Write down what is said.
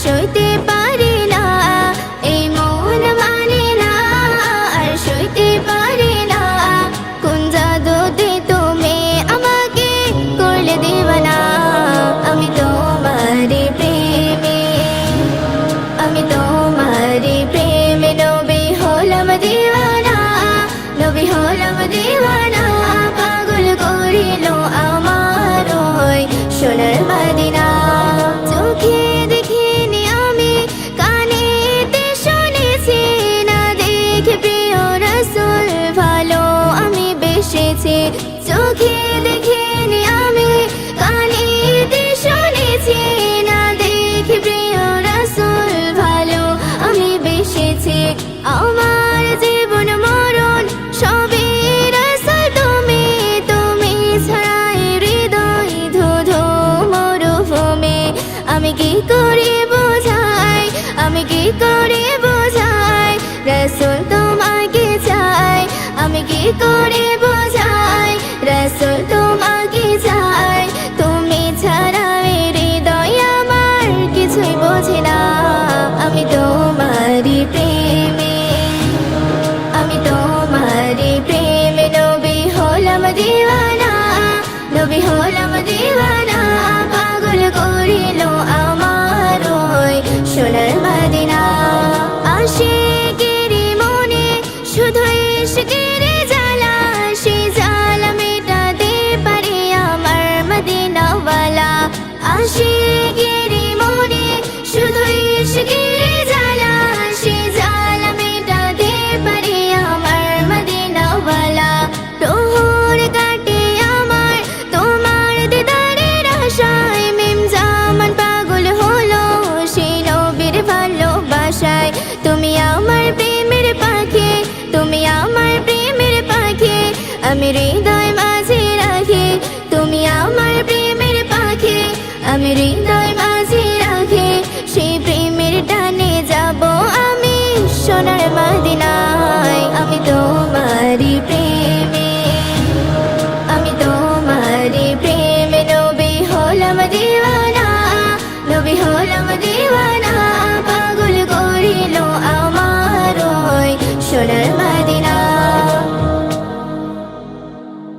সইতে পারি না এই মন মানে না, আর সইতে পারি না। কোন জাদুতে তুমি আমাকে করলে দিবানা। আমি তোমারই প্রেমে, আমি তোমারই প্রেমে নবী হলাম দিওয়ানা, নবী হলাম দিওয়ানা। পাগল করিল আমার ওই সোনার মদিনা। চোখে দেখিনি আমি, কানেতে শুনেছি, না দেখে প্রিয় রাসূল ভালো আমি বেসেছি। চোখে দেখিনি আমি, কানেতে শুনেছি, না দেখে প্রিয় রাসূল ভালো আমি বেসেছি। আমার জীবন মরণ সবই রাসূল তুমি, তুমি ছাড়াই হৃদয় ধুধু মরুভূমি। আমি কি করে বোঝাই, আমি কি করে বোঝাই, রাসূল তোমাকে চাই। আমি কি করে বোঝাই, রাসূল তোমাকে চাই। তুমি ছাড়া হৃদয় আমার কিছুই বোঝে না। আমি তোমারই প্রেমে, আমি তোমারই প্রেমে নবী হলাম দিওয়ানা, নবী হলাম দিওয়ানা। পাগল করিল আমার ওই সোনার মদিনা। আশিকের মনে শুধু ইশকের